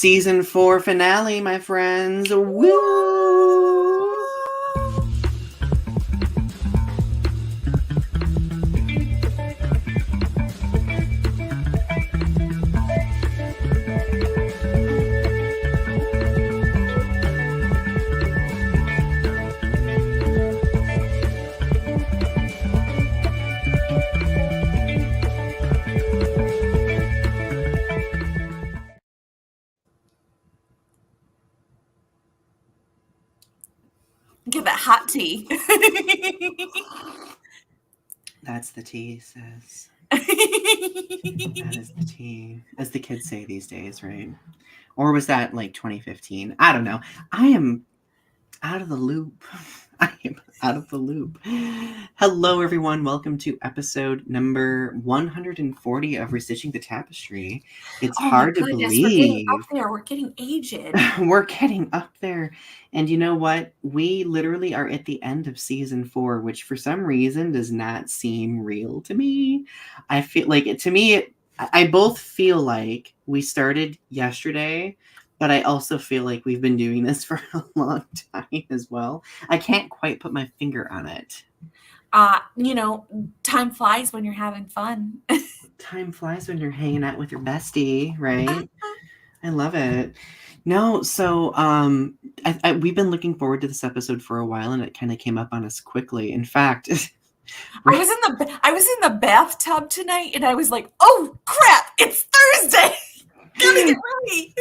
Season 4 finale, my friends. Woo! Get that hot tea. That's the tea, sis. That is the tea. As the kids say these days, right? Or was that like 2015? I don't know. I am out of the loop. I am out of the loop. Hello, everyone. Welcome to episode number 140 of Restitching the Tapestry. It's hard to believe. We're getting aged. We're getting up there. And you know what? We literally are at the end of season 4, which for some reason does not seem real to me. I feel like I both feel like we started yesterday, but I also feel like we've been doing this for a long time as well. I can't quite put my finger on it. Time flies when you're having fun. Time flies when you're hanging out with your bestie, right? I love it. No, so we've been looking forward to this episode for a while, and it kind of came up on us quickly. In fact, I was in the bathtub tonight, and I was like, "Oh crap! It's Thursday. Gotta get ready."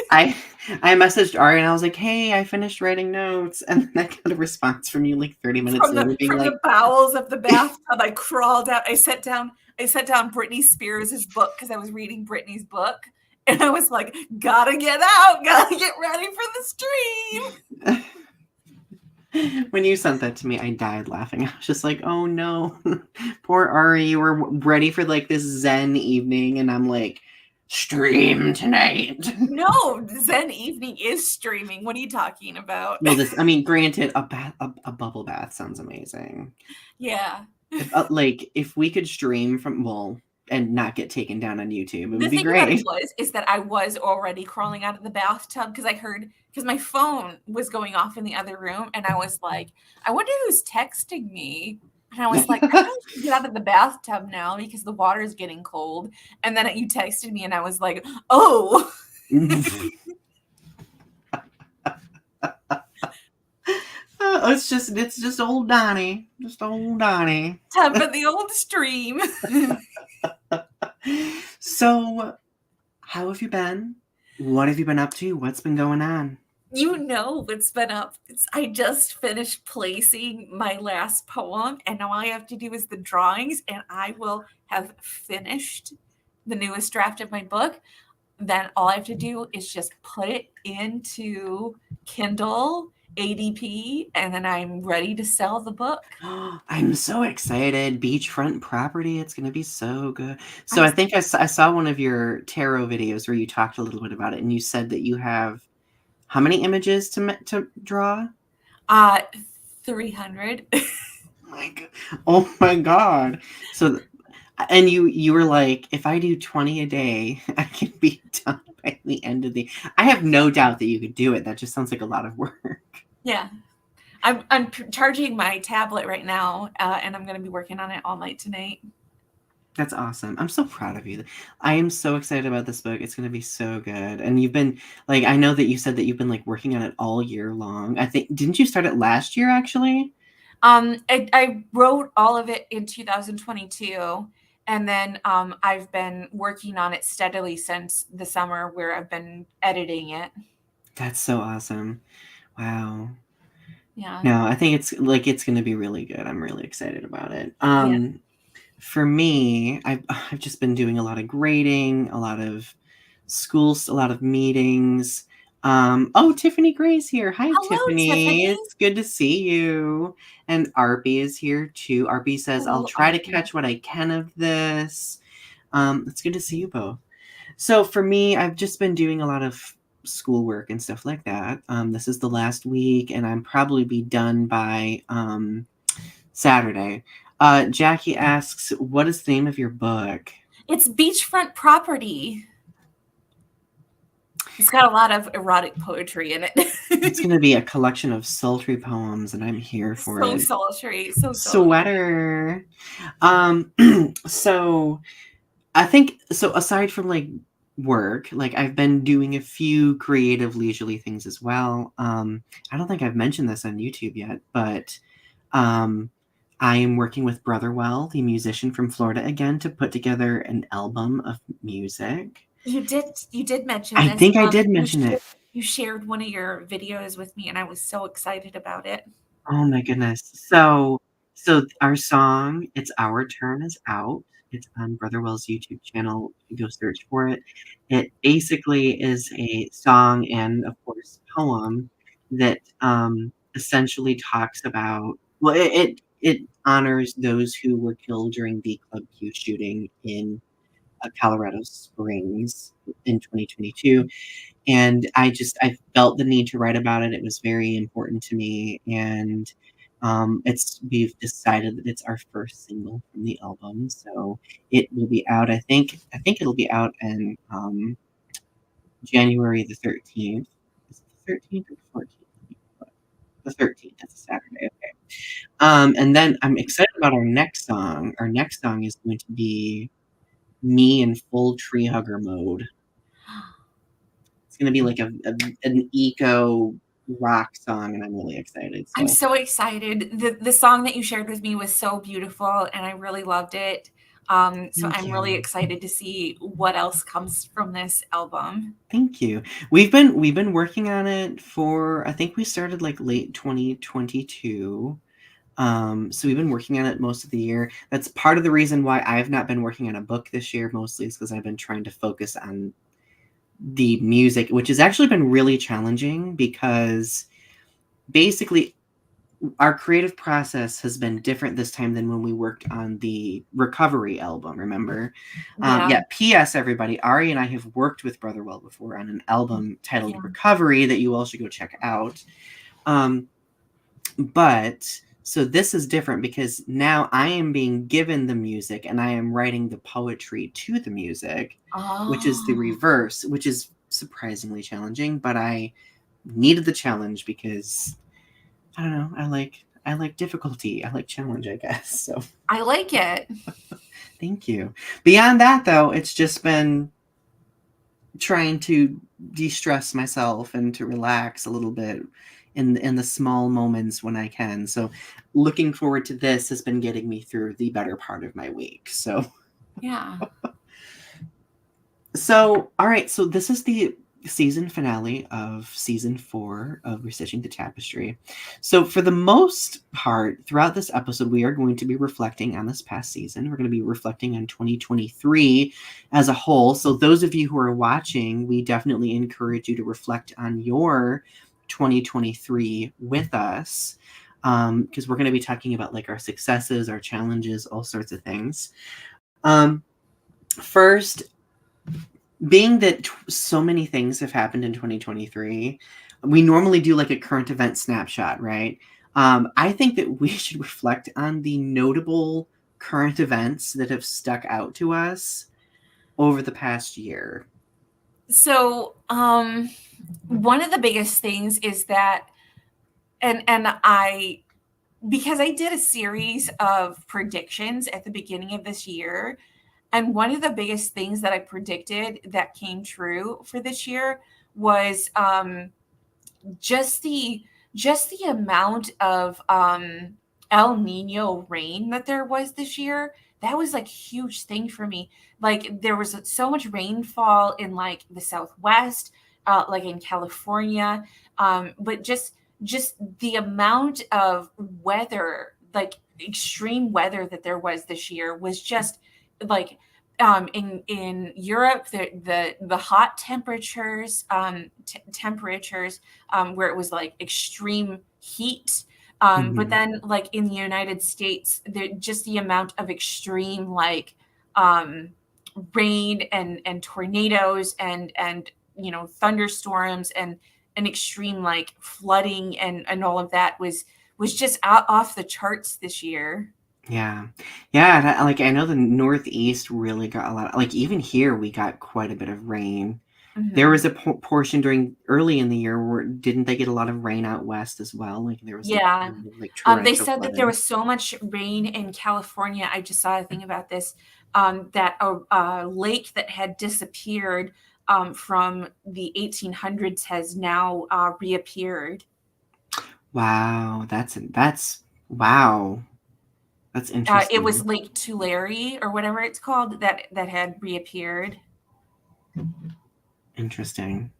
I messaged Ari and I was like, "Hey, I finished writing notes," and then I got a response from you like 30 minutes later, being like, "From the bowels of the bathtub, I crawled out. I set down Britney Spears' book because I was reading Britney's book." And I was like, gotta get out, gotta get ready for the stream. When you sent that to me, I died laughing. I was just like, oh no, poor Ari, you were ready for like this Zen evening. And I'm like, stream tonight. No, Zen evening is streaming. What are you talking about? Well, granted, a bubble bath sounds amazing. Yeah. If we could stream from, and not get taken down on YouTube, it would be great. The thing about it is that I was already crawling out of the bathtub because my phone was going off in the other room, and I was like, I wonder who's texting me. And I was like, I don't get out of the bathtub now because the water is getting cold. And then you texted me, and I was like, oh. It's just old Donny. Just old Donny. Time for the old stream. So, how have you been? What have you been up to? What's been going on? You know what's been up. I just finished placing my last poem, and all I have to do is the drawings, and I will have finished the newest draft of my book. Then all I have to do is just put it into Kindle ADP, and then I'm ready to sell the book. I'm so excited. Beachfront property. It's going to be so good. So I think I saw one of your tarot videos where you talked a little bit about it, and you said that you have how many images to draw? 300. Oh my God. So, and you were like, if I do 20 a day, I can be done by the end of the. I have no doubt that you could do it. That just sounds like a lot of work. Yeah. I'm charging my tablet right now, and I'm going to be working on it all night tonight. That's awesome. I'm so proud of you. I am so excited about this book. It's going to be so good. And you've been like, I know that you said that you've been like working on it all year long. I think, didn't you start it last year actually? I wrote all of it in 2022. And then I've been working on it steadily since the summer where I've been editing it. That's so awesome. Wow. Yeah. No, I think it's going to be really good. I'm really excited about it. For me, I've just been doing a lot of grading, a lot of schools, a lot of meetings. Tiffany Gray's here. Hi, hello, Tiffany. It's good to see you. And Arby is here too. Arby says, I'll try to catch what I can of this. It's good to see you both. So for me, I've just been doing a lot of schoolwork and stuff like that. This is the last week, and I'm probably be done by Saturday. Jackie asks, what is the name of your book? It's Beachfront Property. It's got a lot of erotic poetry in It's it. gonna be a collection of sultry poems, and I'm here for So it. sultry, so sultry. Sweater. So I think so aside from like work, like I've been doing a few creative leisurely things as well. I don't think I've mentioned this on YouTube yet, but um I am working with Brotherwell, the musician from Florida again, to put together an album of music. You did mention I this. think I did mention it. You shared one of your videos with me, and I was so excited about it. Oh my goodness. So our song, It's Our Turn, is out. It's on Brotherwell's YouTube channel. You go search for it. It basically is a song and, of course, poem that essentially talks about, well, it honors those who were killed during the Club Q shooting in Colorado Springs in 2022. And I felt the need to write about it. It was very important to me, and we've decided that it's our first single from the album, so it will be out. I think it'll be out in January the 13th. Is it the 13th or the 14th? The 13th. That's a Saturday. Okay. And then I'm excited about our next song. Our next song is going to be me in full tree hugger mode. It's gonna be like an eco rock song, and I'm really excited. I'm So so excited. The song that you shared with me was so beautiful, and I really loved it. So thank I'm really you, excited to see what else comes from this album. thank you. We've been working on it for I think we started like late 2022. So we've been working on it most of the year. That's part of the reason why I've not been working on a book this year, mostly is because I've been trying to focus on the music, which has actually been really challenging because basically our creative process has been different this time than when we worked on the Recovery album, remember? Yeah, Yeah, P.S. Everybody, Ari and I have worked with Brotherwell before on an album titled yeah. Recovery that you all should go check out. Um, but so this is different because now I am being given the music and I am writing the poetry to the music, which is the Oh, reverse, which is surprisingly challenging, but I needed the challenge because I don't know. I like difficulty. I like challenge, I guess. So I like it. thank you. Beyond that, though, it's just been trying to de-stress myself and to relax a little bit in the small moments when I can. So looking forward to this has been getting me through the better part of my week. Yeah. So all right. So this is the season finale of season 4 of Restitching the Tapestry. So for the most part, throughout this episode, we are going to be reflecting on this past season. We're going to be reflecting on 2023 as a whole. So those of you who are watching, we definitely encourage you to reflect on your 2023 with us. Because we're going to be talking about like our successes, our challenges, all sorts of things. First, being that so many things have happened in 2023, we normally do like a current event snapshot, right? I think that we should reflect on the notable current events that have stuck out to us over the past year. So, one of the biggest things is that, and I, because I did a series of predictions at the beginning of this year, and one of the biggest things that I predicted that came true for this year was just the just the amount of El Nino rain that there was this year. That was like a huge thing for me. Like there was so much rainfall in like the Southwest, like in California, but just the amount of weather, like extreme weather that there was this year was just like in Europe, the hot temperatures, where it was like extreme heat. But Mhm. then, like in the United States, just the amount of extreme like um, rain and tornadoes and thunderstorms and extreme like flooding and all of that was just out off the charts this year. Yeah. Yeah, like I know the Northeast really got a lot, like even here we got quite a bit of rain. There was a portion during early in the year where didn't they get a lot of rain out west as well? Like there was like They torrential said that there flooding. was so much rain in California. I just saw a thing about this, that a lake that had disappeared from the 1800s has now reappeared. Wow, that's wow. That's interesting. It was Lake Tulare or whatever it's called that had reappeared. Interesting.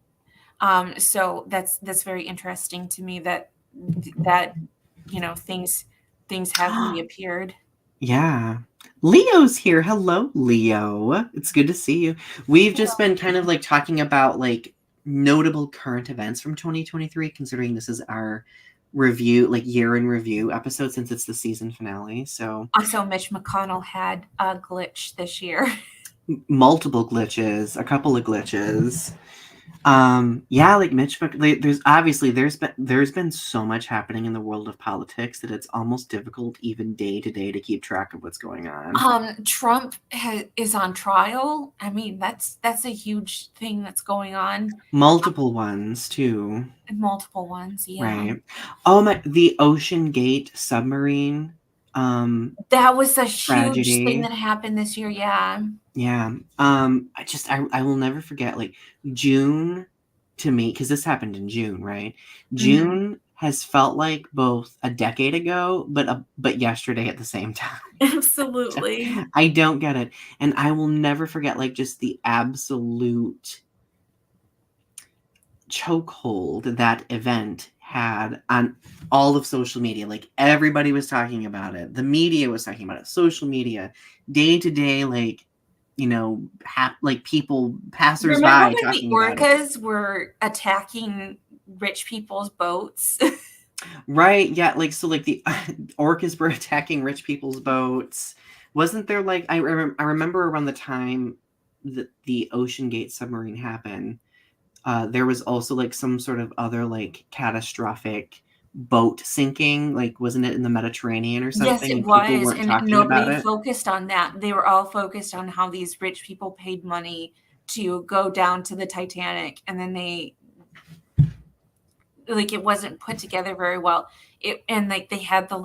So that's very interesting to me that things have reappeared. Yeah. Leo's here. Hello, Leo. It's good to see you. We've just been kind of like talking about like notable current events from 2023, considering this is our review, like year in review episode, since it's the season finale. So also, Mitch McConnell had a glitch this year. Multiple glitches, a couple of glitches. Yeah, like Mitch, there's been so much happening in the world of politics that it's almost difficult even day to day to keep track of what's going on. Trump is on trial. I mean, that's a huge thing that's going on. Multiple ones too. Multiple ones, yeah. Right. Oh my! The Ocean Gate submarine. That was a huge Tragedy. thing that happened this year. Yeah. Yeah. I will never forget, like, June to me, because this happened in June, right? June has felt like both a decade ago, but yesterday at the same time. Absolutely. I don't get it. And I will never forget, like, just the absolute chokehold that event had on all of social media. Like, everybody was talking about it. The media was talking about it. Social media, day to day, like, like people, passersby. Remember when the orcas were attacking rich people's boats? Right. Yeah. Like, so like the orcas were attacking rich people's boats. Wasn't there like, I remember around the time that the Ocean Gate submarine happened, there was also like some sort of other like catastrophic boat sinking, like wasn't it in the Mediterranean or something? Yes, it and was, people weren't and talking about nobody it. focused on that. They were all focused on how these rich people paid money to go down to the Titanic, and then they it wasn't put together very well. And like they had the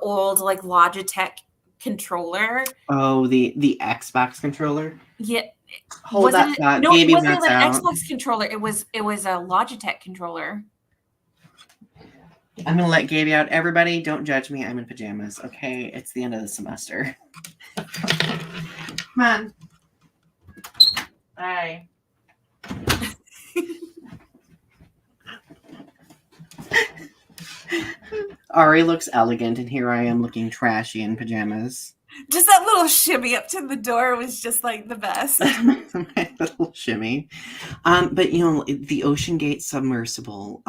old like Logitech controller. Oh, the Xbox controller. Yeah. Hold that thought. No, it Gaby wasn't wants an out. Xbox controller. It was a Logitech controller. I'm gonna let Gaby out. Everybody, don't judge me. I'm in pajamas. Okay, it's the end of the semester. Come on. Bye. Ari looks elegant, and here I am looking trashy in pajamas. Just that little shimmy up to the door was just like the best. My little shimmy. But the Ocean Gate submersible.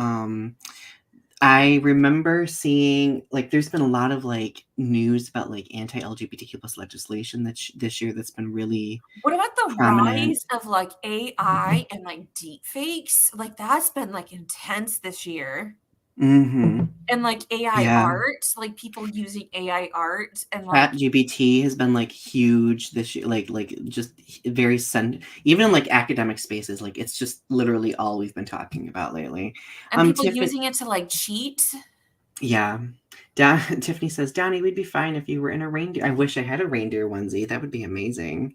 I remember seeing like there's been a lot of like news about like anti-LGBTQ plus legislation this year that's been really. What about the prominent. rise of like AI and like deep fakes? Like that's been like intense this year. Mm-hmm. And like AI art, like people using AI art, and like ChatGPT has been like huge this year, like just very even in like academic spaces, like it's just literally all we've been talking about lately. And people using it to like cheat. Yeah. Tiffany says, Donny, we'd be fine if you were in a reindeer. I wish I had a reindeer onesie. That would be amazing.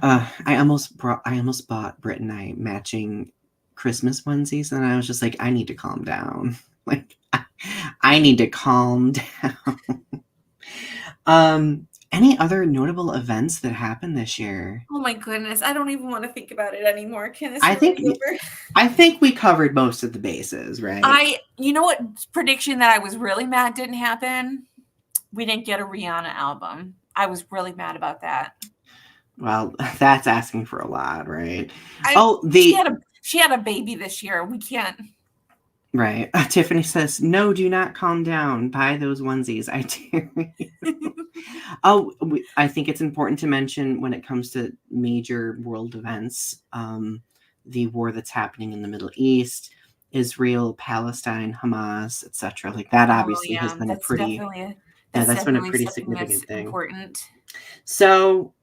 I almost bought Britt and I matching Christmas onesies, and I was just like, I need to calm down. Like, I need to calm down. Any other notable events that happened this year? Oh my goodness, I don't even want to think about it anymore. Can this I think we covered most of the bases, right? You know what prediction that I was really mad didn't happen? We didn't get a Rihanna album. I was really mad about that. Well, that's asking for a lot, right? She had a baby this year. We can't. Right. Tiffany says, no, do not calm down. Buy those onesies. I do. I think it's important to mention when it comes to major world events, the war that's happening in the Middle East, Israel, Palestine, Hamas, etc. Like that obviously has been that's been a pretty significant significant thing. Important. So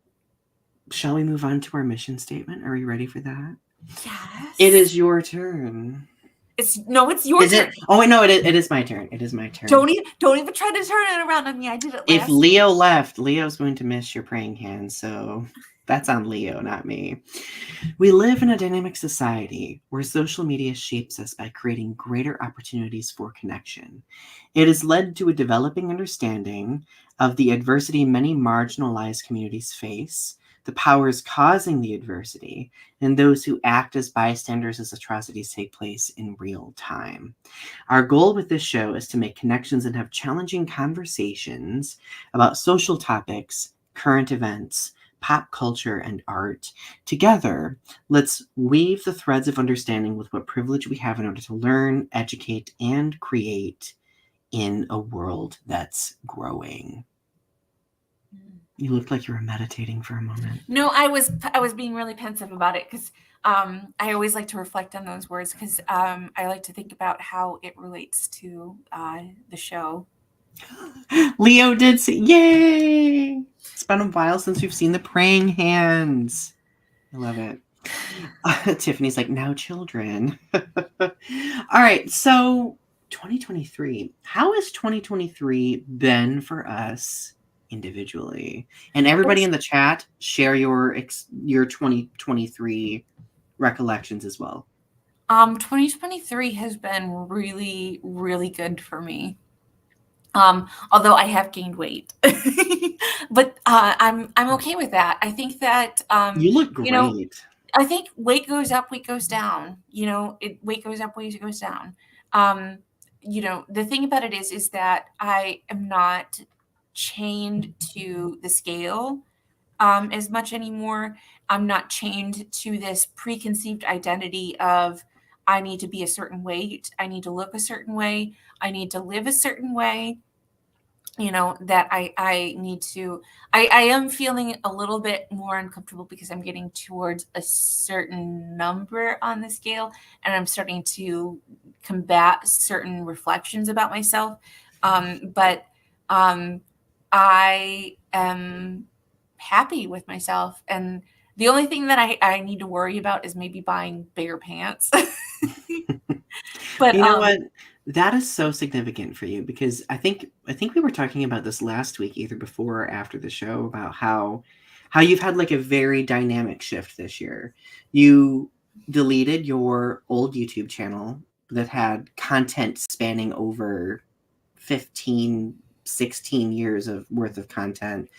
Shall we move on to our mission statement? Are we ready for that? Yes. It is your turn. It's your Is turn. it? Oh wait, no, it is my turn. It is my turn. Don't even try to turn it around on me. I did it If last. Leo left, Leo's going to miss your praying hands, so that's on Leo, not me. We live in a dynamic society where social media shapes us by creating greater opportunities for connection. It has led to a developing understanding of the adversity many marginalized communities face, the powers causing the adversity, and those who act as bystanders as atrocities take place in real time. Our goal with this show is to make connections and have challenging conversations about social topics, current events, pop culture, and art. Together, let's weave the threads of understanding with what privilege we have in order to learn, educate, and create in a world that's growing. You looked like you were meditating for a moment. No, I was being really pensive about it because I always like to reflect on those words because I like to think about how it relates to the show. Leo did say, yay! It's been a while since we've seen the praying hands. I love it. Tiffany's like, now children. All right, so 2023. How has 2023 been for us individually? And everybody in the chat, share your 2023 recollections as well. 2023 has been really, really good for me. Although I have gained weight, but I'm okay with that. I think that You look great. I think weight goes up, weight goes down. Weight goes up, weight goes down. The thing about it is that I am not chained to the scale as much anymore. I'm not chained to this preconceived identity of I need to be a certain weight, I need to look a certain way, I need to live a certain way. That I need to, I am feeling a little bit more uncomfortable because I'm getting towards a certain number on the scale and I'm starting to combat certain reflections about myself. But I am happy with myself. And the only thing that I need to worry about is maybe buying bigger pants. But you know what? That is so significant for you because I think we were talking about this last week, either before or after the show, about how you've had like a very dynamic shift this year. You deleted your old YouTube channel that had content spanning over 15, 16 years of worth of content.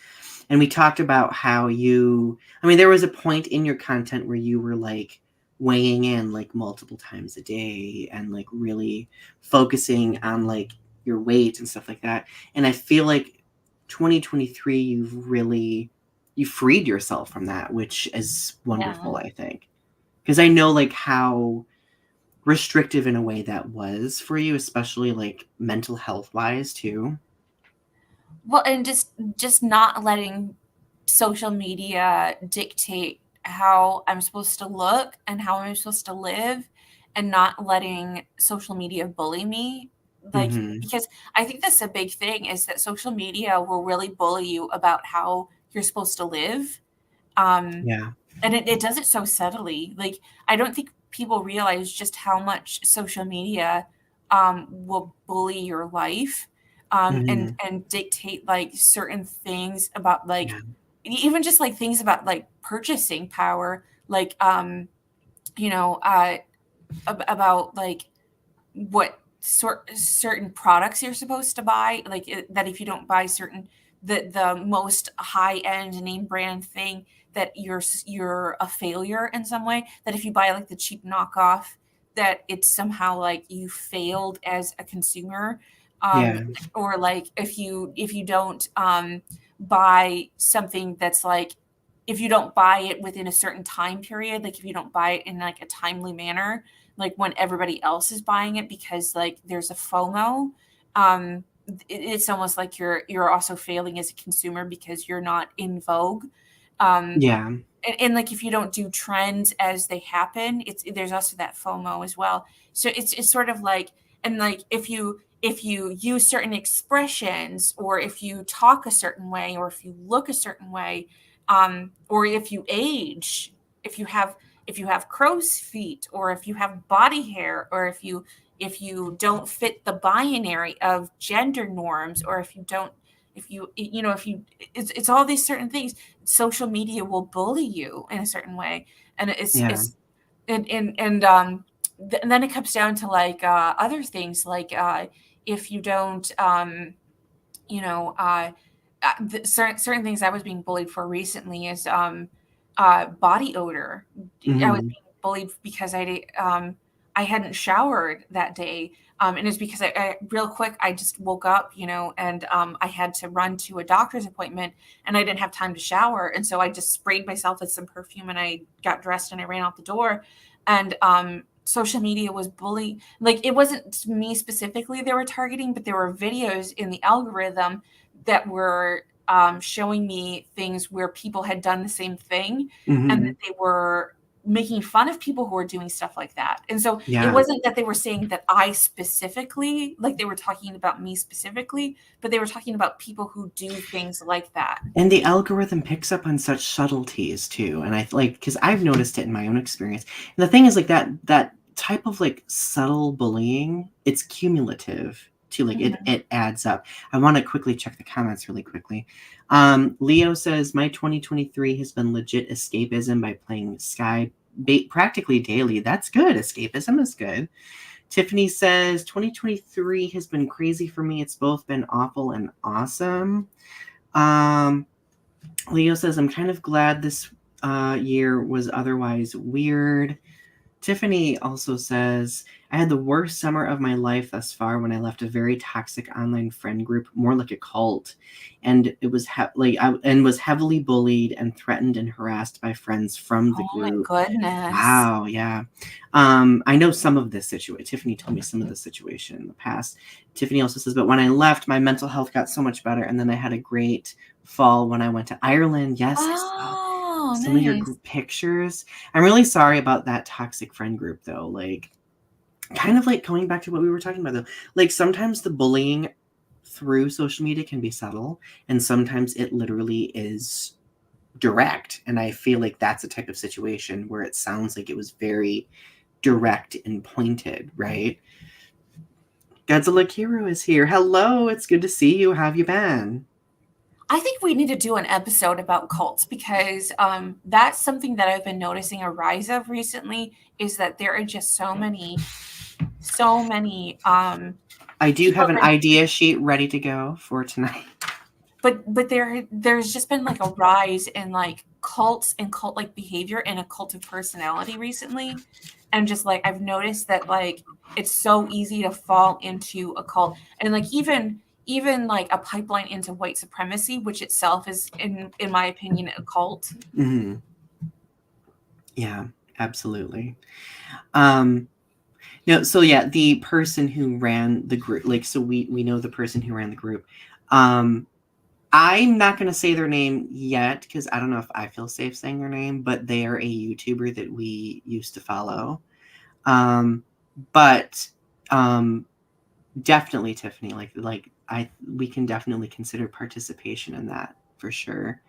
And we talked about how there was a point in your content where you were like weighing in like multiple times a day and like really focusing on like your weight and stuff like that. And I feel like 2023, you freed yourself from that, which is wonderful, I think. Because I know like how restrictive in a way that was for you, especially like mental health wise too. Well, and just not letting social media dictate how I'm supposed to look and how I'm supposed to live, and not letting social media bully me. Because I think that's a big thing is that social media will really bully you about how you're supposed to live. Yeah. And it does it so subtly. Like, I don't think people realize just how much social media will bully your life, and dictate like certain things about like even just like things about like purchasing power, like about like what certain products you're supposed to buy, like that if you don't buy certain the most high end name brand thing, that you're a failure in some way, that if you buy like the cheap knockoff, that it's somehow like you failed as a consumer. Or like if you don't buy something that's like, if you don't buy it within a certain time period, like if you don't buy it in like a timely manner, like when everybody else is buying it, because like there's a FOMO, it's almost like you're also failing as a consumer because you're not in vogue. And like if you don't do trends as they happen, there's also that FOMO as well. So it's sort of like, and like if you use certain expressions, or if you talk a certain way, or if you look a certain way, or if you age, if you have crow's feet, or if you have body hair, or if you don't fit the binary of gender norms, or if you don't, if you you know if you it's all these certain things. Social media will bully you in a certain way, and Yeah. and then it comes down to like other things, like if you don't you know certain things I was being bullied for recently is body odor. I was Mm-hmm. being bullied because I hadn't showered that day. And it's because I real quick, I just woke up, and I had to run to a doctor's appointment, and I didn't have time to shower. And so I just sprayed myself with some perfume, and I got dressed and I ran out the door. And social media was bullying. Like, it wasn't me specifically they were targeting, but there were videos in the algorithm that were showing me things where people had done the same thing, and Mm-hmm. that they were making fun of people who are doing stuff like that. And so it Yeah. wasn't that they were saying that I specifically, like they were talking about me specifically, but they were talking about people who do things like that. And the algorithm picks up on such subtleties too. And I like, because I've noticed it in my own experience. And the thing is, like, that type of like subtle bullying, it's cumulative too. Like, it adds up. I want to quickly check the comments really quickly. Leo says, my 2023 has been legit escapism by playing Sky practically daily. That's good. Escapism is good. Tiffany says, 2023 has been crazy for me. It's both been awful and awesome. Leo says, I'm kind of glad this year was otherwise weird. Tiffany also says, I had the worst summer of my life thus far when I left a very toxic online friend group, more like a cult, and it was was heavily bullied and threatened and harassed by friends from the Oh my group. goodness. Wow, yeah. I know some of this situation. Tiffany told me some of the situation in the past. Tiffany also says, but when I left, my mental health got so much better, and then I had a great fall when I went to Ireland. Yes, I saw Oh, some of your nice. pictures. I'm really sorry about that toxic friend group, though. Like, kind of like going back to what we were talking about, though. Like, sometimes the bullying through social media can be subtle, and sometimes it literally is direct. And I feel like that's a type of situation where it sounds like it was very direct and pointed, right? Godzilla Kiru is here. Hello, it's good to see you. How have you been? I think we need to do an episode about cults, because that's something that I've been noticing a rise of recently, is that there are just so many I do people have an idea sheet ready to go for tonight. but there's just been like a rise in like cults and cult like behavior and a cult of personality recently. And just like I've noticed that like it's so easy to fall into a cult, and like even like a pipeline into white supremacy, which itself is in my opinion a cult. Mm-hmm. Yeah, absolutely. No, so yeah, the person who ran the group, like, so we know the person who ran the group. I'm not going to say their name yet because I don't know if I feel safe saying their name, but they are a YouTuber that we used to follow. But definitely, Tiffany, we can definitely consider participation in that for sure.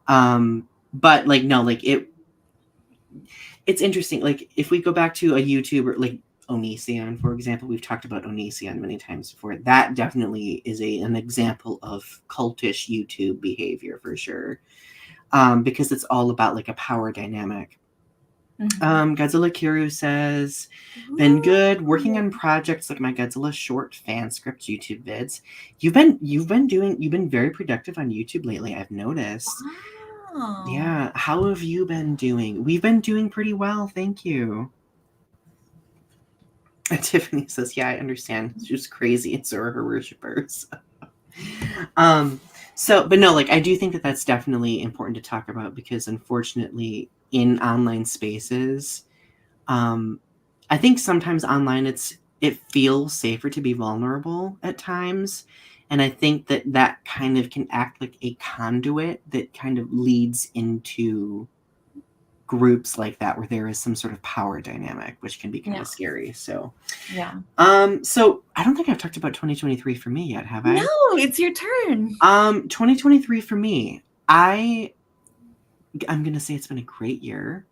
But like, no, like it's interesting. Like, if we go back to a YouTuber like Onision, for example, we've talked about Onision many times before. That definitely is an example of cultish YouTube behavior for sure, because it's all about like a power dynamic. Godzilla Kiru says, been good working on projects like my Godzilla short fan script YouTube vids. You've been very productive on YouTube lately, I've noticed. Wow. Yeah, how have you been doing? We've been doing pretty well, thank you. And Tiffany says, yeah, I understand. It's just crazy, and so are her worshippers. But no, like, I do think that that's definitely important to talk about, because unfortunately in online spaces, I think sometimes online it feels safer to be vulnerable at times. And I think that kind of can act like a conduit that kind of leads into groups like that where there is some sort of power dynamic, which can be kind of scary. So Yeah. So I don't think I've talked about 2023 for me yet, have I? No, it's your turn. 2023 for me, I I'm gonna say it's been a great year.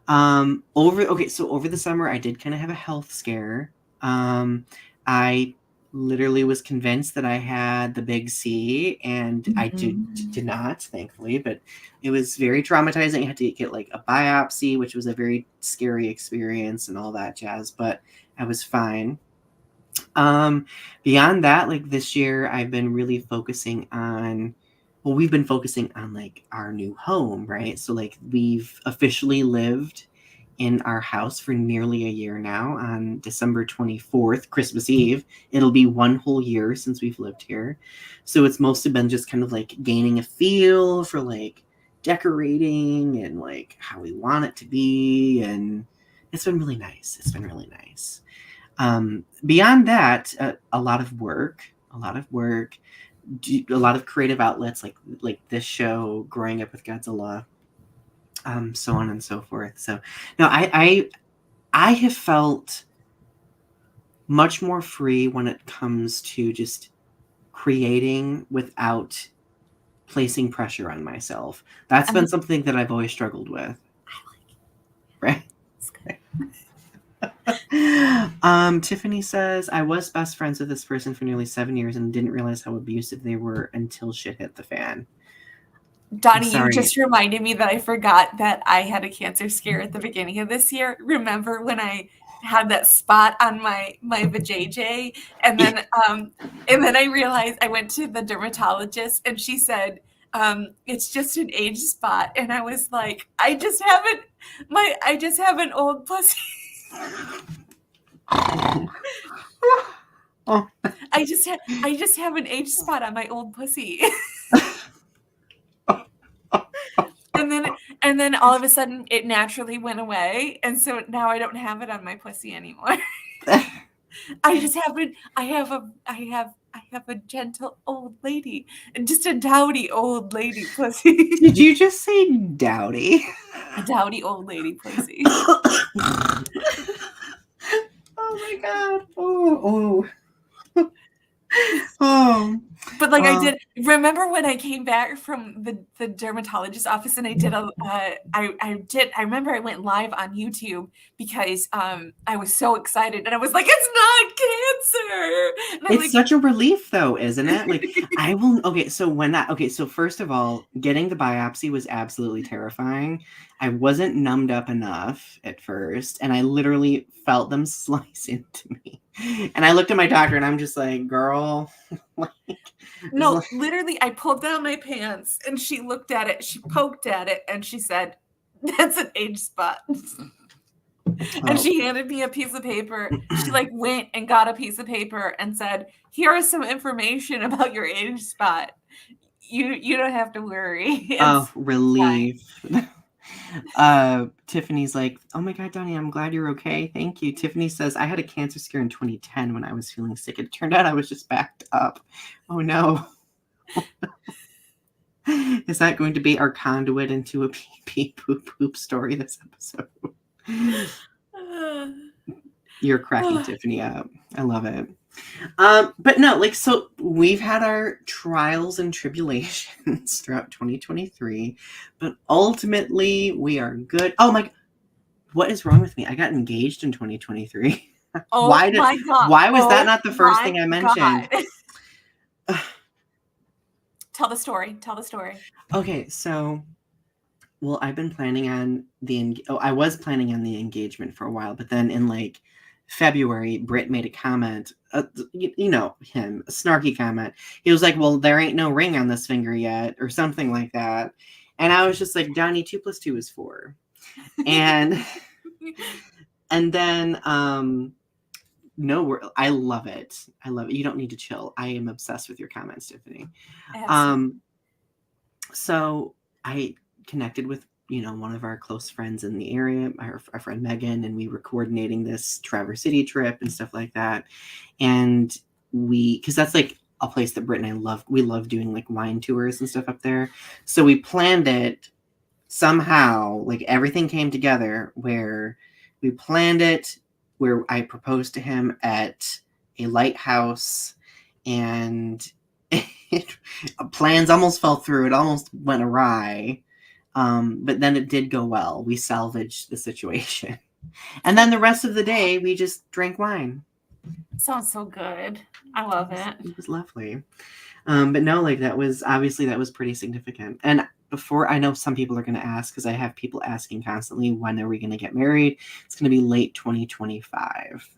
Over the summer I did kind of have a health scare. I literally was convinced that I had the big C, and I did not, thankfully, but it was very traumatizing. I had to get like a biopsy, which was a very scary experience and all that jazz, but I was fine. Beyond that, like this year I've been really focusing on, well, we've been focusing on like our new home, right? So like we've officially lived in our house for nearly a year now. On December 24th, Christmas Eve, it'll be 1 whole year since we've lived here. So it's mostly been just kind of like gaining a feel for like decorating and like how we want it to be. And it's been really nice. It's been really nice. Beyond that, a lot of work, a lot of creative outlets like this show, Growing Up with Godzilla, so on and so forth. So no, I have felt much more free when it comes to just creating without placing pressure on myself. That's been something that I've always struggled with. I like it. Right? It's good. Tiffany says, I was best friends with this person for nearly 7 years and didn't realize how abusive they were until shit hit the fan. Donnie, you just reminded me that I forgot that I had a cancer scare at the beginning of this year. Remember when I had that spot on my vajayjay, and then I realized I went to the dermatologist and she said, it's just an age spot, and I was like, I just have an old pussy. Oh. I just have an age spot on my old pussy. And then all of a sudden it naturally went away, and so now I don't have it on my pussy anymore. I have a gentle old lady, and just a dowdy old lady pussy. Did you just say dowdy? A dowdy old lady pussy. Oh my god. Oh. But like I did remember when I came back from the dermatologist's office, and I did I remember I went live on YouTube because I was so excited, and I was like, it's not cancer. And it's such a relief though, isn't it? Like so first of all, getting the biopsy was absolutely terrifying. I wasn't numbed up enough at first, and I literally felt them slice into me. And I looked at my doctor and I'm just like, girl, no, literally I pulled down my pants and she looked at it, she poked at it, and she said, that's an age spot. And she handed me a piece of paper. She like went and got a piece of paper and said, here is some information about your age spot. You don't have to worry. Oh, relief. Tiffany's like, oh my god, Donnie, I'm glad you're okay. Thank you. Tiffany says, I had a cancer scare in 2010 when I was feeling sick. It turned out I was just backed up. Oh no. Is that going to be our conduit into a pee pee poop poop story this episode? You're cracking Tiffany up. I love it. But no, like, so we've had our trials and tribulations throughout 2023, but ultimately we are good. Oh my, what is wrong with me? I got engaged in 2023. Oh my god. Why was that not the first thing I mentioned? Tell the story. Okay, so, well, I've been planning on I was planning on the engagement for a while, but then in like February, Britt made a comment, you know him, a snarky comment. He was like, well, there ain't no ring on this finger yet, or something like that. And I was just like, Donnie, 2 + 2 is 4. And then, no, I love it. I love it. You don't need to chill. I am obsessed with your comments, Tiffany. So I connected with, one of our close friends in the area, our friend Megan, and we were coordinating this Traverse City trip and stuff like that. And because that's like a place that Britt and I love. We love doing like wine tours and stuff up there. So we planned it somehow, like everything came together where we planned it, where I proposed to him at a lighthouse, and plans almost fell through. It almost went awry. But then it did go well. We salvaged the situation. And then the rest of the day, we just drank wine. Sounds so good. I love it. It was lovely. But no, like that was pretty significant. And before, I know some people are going to ask, because I have people asking constantly, when are we going to get married? It's going to be late 2025.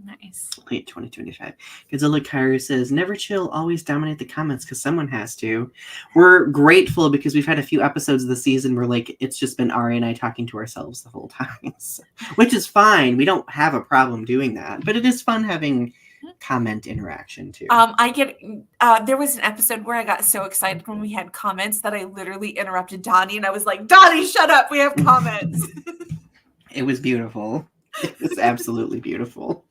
Nice. Late 2025. Godzilla Kyrie says, never chill, always dominate the comments because someone has to. We're grateful because we've had a few episodes of the season where like it's just been Ari and I talking to ourselves the whole time. So, which is fine. We don't have a problem doing that. But it is fun having comment interaction too. There was an episode where I got so excited when we had comments that I literally interrupted Donny and I was like, Donny, shut up, we have comments. It was beautiful. It was absolutely beautiful.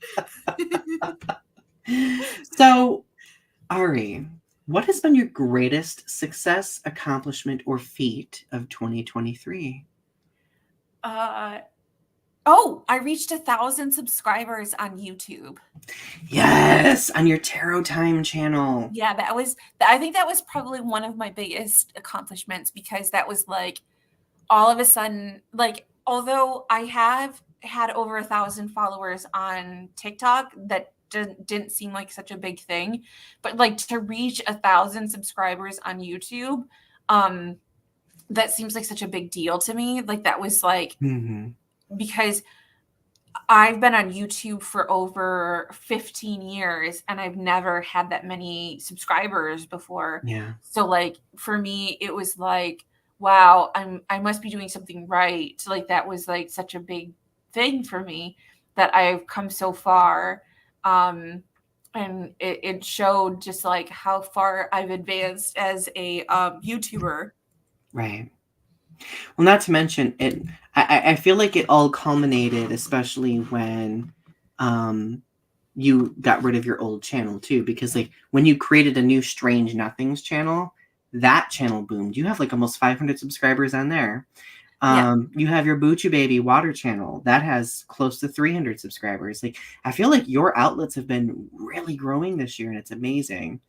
So, Ari, what has been your greatest success, accomplishment, or feat of 2023? I reached 1,000 subscribers on YouTube. Yes, on your Tarot Time channel. Yeah, I think that was probably one of my biggest accomplishments, because that was like all of a sudden, like, although I have had over 1,000 followers on TikTok, that didn't seem like such a big thing, but like to reach 1,000 subscribers on YouTube, that seems like such a big deal to me. Like that was like, because I've been on YouTube for over 15 years and I've never had that many subscribers before. Yeah. So like for me, it was like, wow, I must be doing something right. Like that was like such a big thing for me that I've come so far. And it showed just like how far I've advanced as a YouTuber. Right. Well, not to mention it. I feel like it all culminated, especially when you got rid of your old channel too, because like when you created a new Strange Nothings channel, that channel boomed. You have like almost 500 subscribers on there. You have your Buchu Baby Water channel that has close to 300 subscribers. Like I feel like your outlets have been really growing this year, and it's amazing.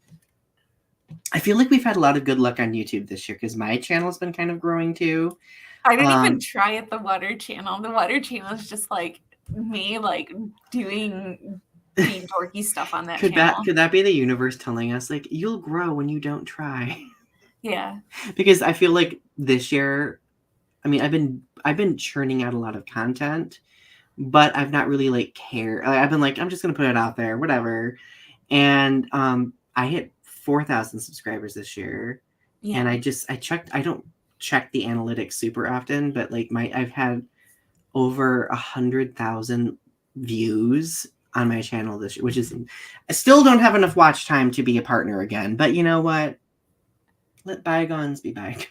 I feel like we've had a lot of good luck on YouTube this year because my channel has been kind of growing too. I didn't even try at the Water channel. The Water channel is just like me, like doing dorky stuff on that channel. Could that be the universe telling us like you'll grow when you don't try? Yeah. Because I feel like this year, I mean, I've been churning out a lot of content, but I've not really like cared. I've been like, I'm just gonna put it out there, whatever. And I hit 4,000 subscribers this year, and I checked. I don't check the analytics super often, but like I've had over 100,000 views on my channel this year, which is, I still don't have enough watch time to be a partner again. But you know what? Let bygones be bygones.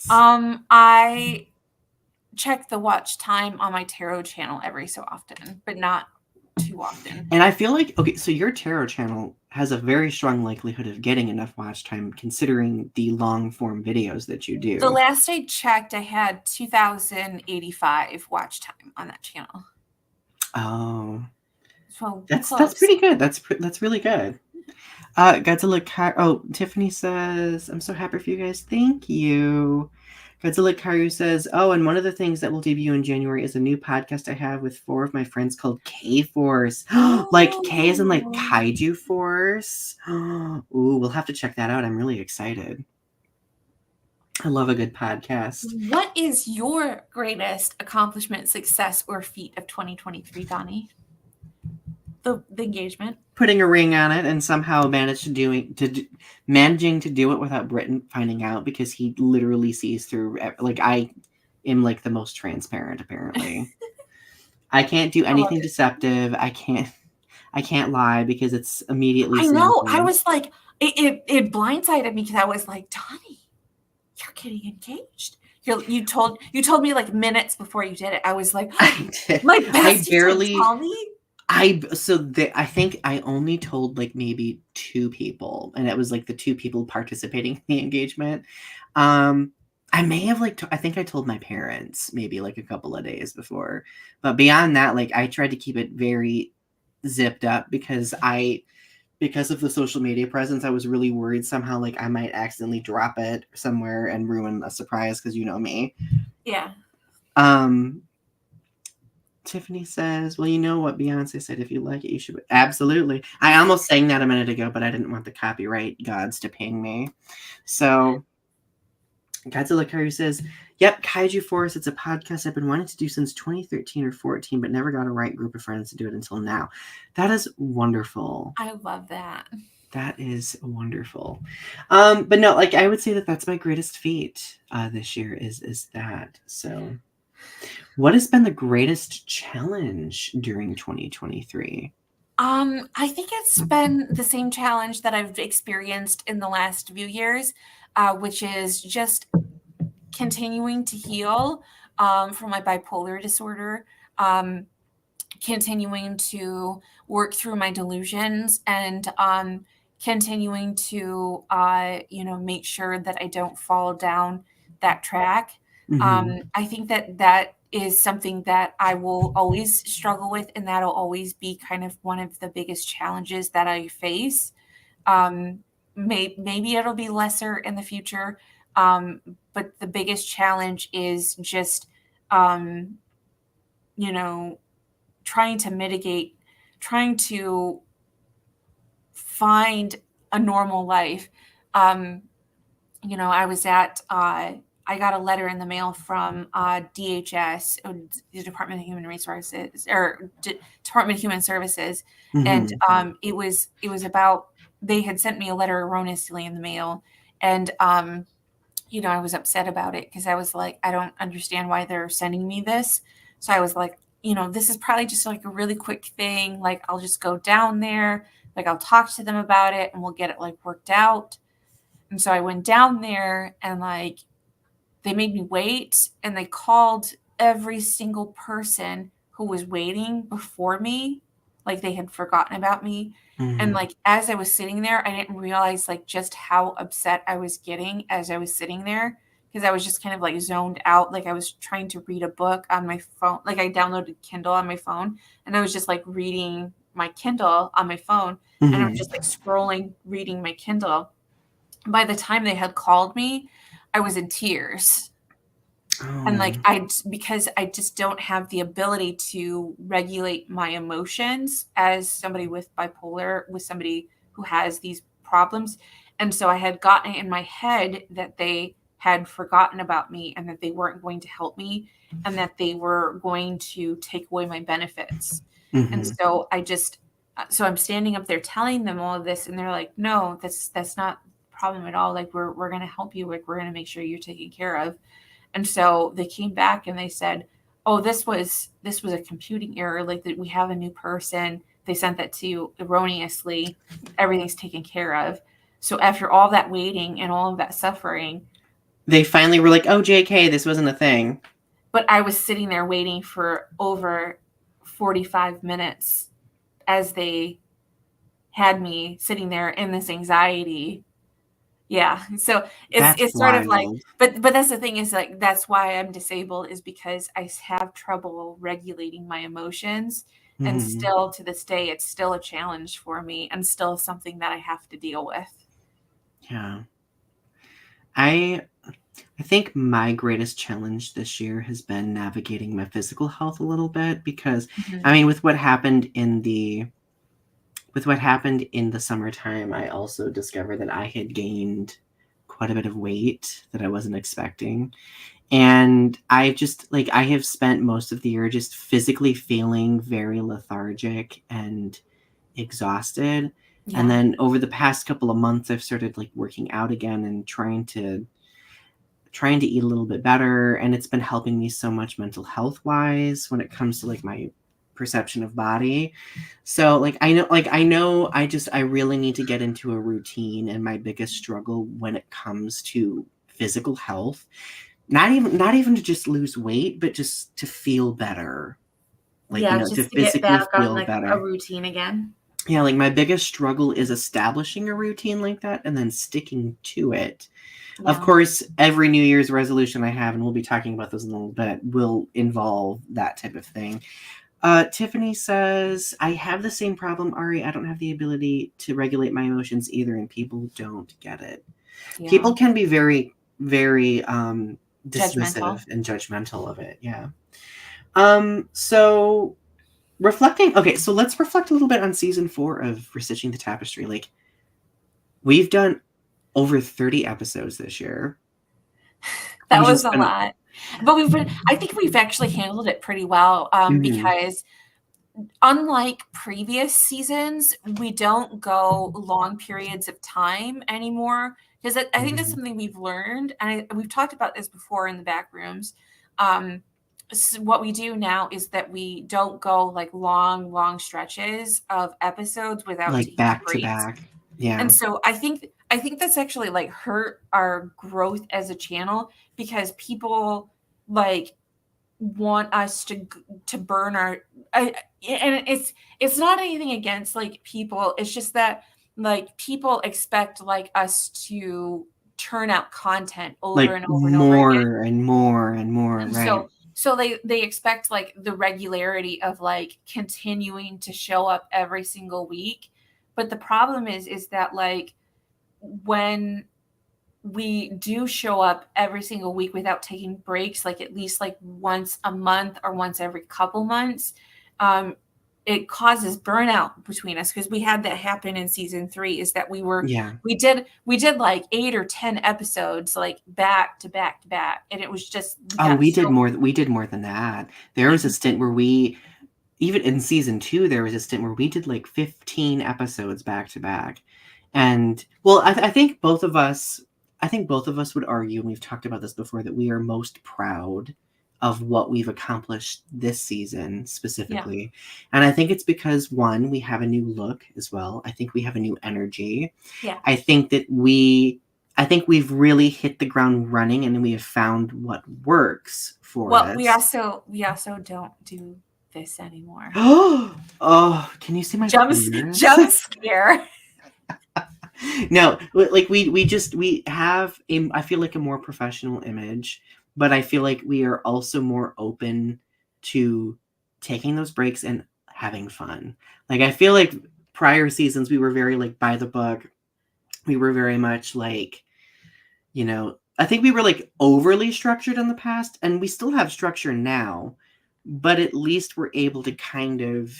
I check the watch time on my tarot channel every so often, but not too often. And I feel like, okay, so your tarot channel has a very strong likelihood of getting enough watch time considering the long form videos that you do. The last I checked, I had 2,085 watch time on that channel. Oh, so that's pretty good. That's really good. Tiffany says, I'm so happy for you guys. Thank you. Godzilla Karu says, oh, and one of the things that will debut in January is a new podcast I have with 4 of my friends called K Force. Like K is in like Kaiju Force. Ooh, we'll have to check that out. I'm really excited. I love a good podcast. What is your greatest accomplishment, success, or feat of 2023, Donny? The engagement. Putting a ring on it and somehow managing to do it without Britton finding out, because he literally sees through. Like I am like the most transparent. Apparently, I can't do anything deceptive. I can't lie because it's immediately. I know. I was like, it blindsided me because I was like, Donny, you're getting engaged. You told me like minutes before you did it. I was like, I did. My bestie barely. Did tell me. I think I only told like maybe 2 people, and it was like the 2 people participating in the engagement. I may have I think I told my parents maybe like a couple of days before, but beyond that, like I tried to keep it very zipped up because I because of the social media presence, I was really worried somehow like I might accidentally drop it somewhere and ruin a surprise because you know me. Yeah. Tiffany says, well, you know what Beyonce said, if you like it, you should. Absolutely. I almost sang that a minute ago, but I didn't want the copyright gods to ping me. So Godzilla Kaiju says, yep, Kaiju Force. It's a podcast I've been wanting to do since 2013 or 14, but never got a right group of friends to do it until now. That is wonderful. I love that. That is wonderful. But no, like I would say that that's my greatest feat this year is that. So what has been the greatest challenge during 2023? I think it's been the same challenge that I've experienced in the last few years, which is just continuing to heal from my bipolar disorder, continuing to work through my delusions, and continuing to make sure that I don't fall down that track. I think that is something that I will always struggle with, and that'll always be kind of one of the biggest challenges that I face. Maybe it'll be lesser in the future, but the biggest challenge is just, trying to mitigate, trying to find a normal life. I was at I got a letter in the mail from DHS, the Department of Human Resources, or Department of Human Services, and it was about, they had sent me a letter erroneously in the mail, and I was upset about it because I was like, I don't understand why they're sending me this. So I was like, this is probably just like a really quick thing. Like, I'll just go down there, like I'll talk to them about it, and we'll get it like worked out. And so I went down there, and like, they made me wait, and they called every single person who was waiting before me, like they had forgotten about me. And like, as I was sitting there, I didn't realize like just how upset I was getting as I was sitting there, because I was just kind of like zoned out. Like, I was trying to read a book on my phone. Like, I downloaded Kindle on my phone, and I was just like reading my Kindle on my phone, and I was just like scrolling, reading my Kindle. By the time they had called me, I was in tears. And like, because I just don't have the ability to regulate my emotions as somebody with bipolar, with somebody who has these problems. And so I had gotten it in my head that they had forgotten about me, and that they weren't going to help me, and that they were going to take away my benefits. And so so I'm standing up there telling them all of this, and they're like, no, that's not a problem at all. Like, we're going to help you. Like, we're going to make sure you're taken care of. And so they came back and they said, oh, this was a computing error. Like, that we have a new person. They sent that to you erroneously. Everything's taken care of. So after all that waiting and all of that suffering, they finally were like, oh, JK, this wasn't a thing. But I was sitting there waiting for over 45 minutes as they had me sitting there in this anxiety. Yeah. So it's sort of like, but that's the thing, is like, that's why I'm disabled, is because I have trouble regulating my emotions. And still to this day, it's still a challenge for me, and still something that I have to deal with. Yeah. I think my greatest challenge this year has been navigating my physical health a little bit, because I mean, with what happened in the summertime, I also discovered that I had gained quite a bit of weight that I wasn't expecting. And I have spent most of the year just physically feeling very lethargic and exhausted. Yeah. And then over the past couple of months, I've started like working out again and trying to eat a little bit better. And it's been helping me so much mental health wise when it comes to like my perception of body. So I really need to get into a routine. And my biggest struggle when it comes to physical health, not even to just lose weight, but just to feel better. Like, just to physically get back on like better. A routine again. Yeah, like my biggest struggle is establishing a routine like that and then sticking to it. Yeah. Of course, every New Year's resolution I have, and we'll be talking about those in a little bit, will involve that type of thing. Tiffany says, I have the same problem, Ari. I don't have the ability to regulate my emotions either, and people don't get it. Yeah. People can be very, very dismissive Judgmental. and judgmental of it. Yeah. So reflecting. Okay, so let's reflect a little bit on season 4 of Restitching the Tapestry. Like, we've done over 30 episodes this year. That was a lot. But I think we've actually handled it pretty well, because unlike previous seasons, we don't go long periods of time anymore. Because I think that's something we've learned, and we've talked about this before in the back rooms. So what we do now is that we don't go like long stretches of episodes without like taking back breaks. to back. Yeah. And so I think that's actually like hurt our growth as a channel, because people like want us to burn our and it's not anything against like people. It's just that like people expect like us to turn out content over Like and over and over again. and more and more, And right? so they expect like the regularity of like continuing to show up every single week. But the problem is that like when we do show up every single week without taking breaks, like at least like once a month or once every couple months, it causes burnout between us, because we had that happen in season 3. Is that we did like 8 or 10 episodes like back to back to back, and it was just we did more than that. There was a stint where even in season 2 there was a stint where we did like 15 episodes back to back. And well, I think both of us would argue, and we've talked about this before, that we are most proud of what we've accomplished this season specifically. Yeah. And I think it's because, one, we have a new look as well. I think we have a new energy. Yeah. I think we've really hit the ground running, and we have found what works for us. Well, we also don't do this anymore. Oh, can you see my jump scare? No, like we have I feel like a more professional image, but I feel like we are also more open to taking those breaks and having fun. Like, I feel like prior seasons we were very like by the book. We were very much like, I think we were like overly structured in the past, and we still have structure now, but at least we're able to kind of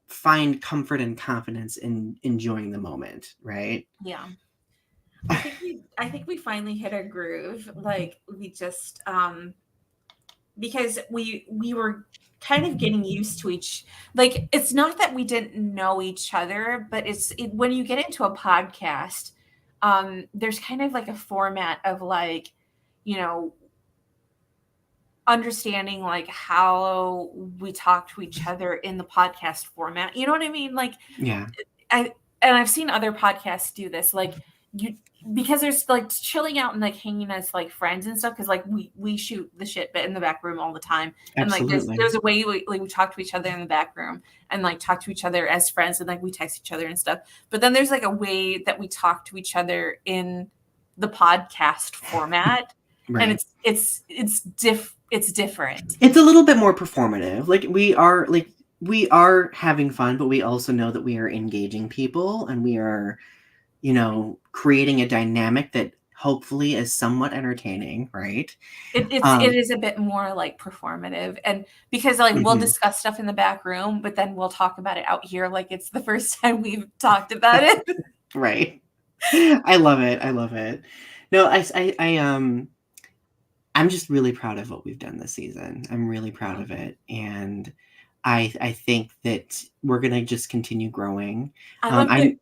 find comfort and confidence in enjoying the moment, right? Yeah. I think we finally hit a groove. Like, we just because we were kind of getting used to like, it's not that we didn't know each other, but when you get into a podcast, there's kind of like a format of like, understanding like how we talk to each other in the podcast format. You know what I mean? Like, yeah. And I've seen other podcasts do this, like because there's like chilling out and like hanging as like friends and stuff, because like we shoot the shit bit in the back room all the time. Absolutely. And like there's a way we talk to each other in the back room and like talk to each other as friends, and like we text each other and stuff. But then there's like a way that we talk to each other in the podcast format. Right. And it's different. It's a little bit more performative. Like, we are having fun, but we also know that we are engaging people, and we are, creating a dynamic that hopefully is somewhat entertaining, right? It is a bit more like performative, and because like we'll discuss stuff in the back room, but then we'll talk about it out here like it's the first time we've talked about it. Right. I love it. No, I'm just really proud of what we've done this season. I'm really proud of it. And I think that we're going to just continue growing. I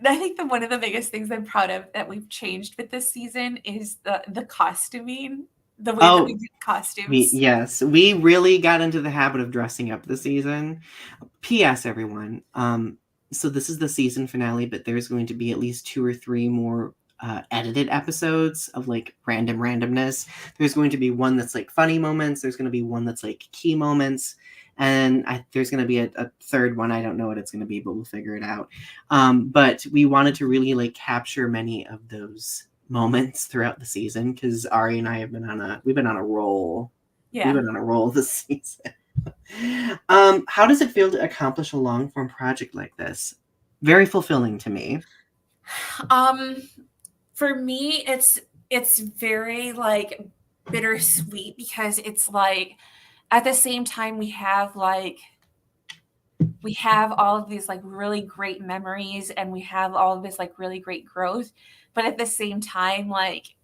think that one of the biggest things I'm proud of that we've changed with this season is the costuming, the way that we do costumes. Yes, we really got into the habit of dressing up this season. P.S. everyone. So this is the season finale, but there's going to be at least 2 or 3 more edited episodes of like randomness. There's going to be one that's like funny moments. There's going to be one that's like key moments. And there's going to be a third one. I don't know what it's going to be, but we'll figure it out. But we wanted to really like capture many of those moments throughout the season, because Ari and I have been on a roll. Yeah. We've been on a roll this season. How does it feel to accomplish a long form project like this? Very fulfilling to me. Um, for me, it's very like bittersweet because it's like at the same time we have all of these like really great memories and we have all of this like really great growth, but at the same time like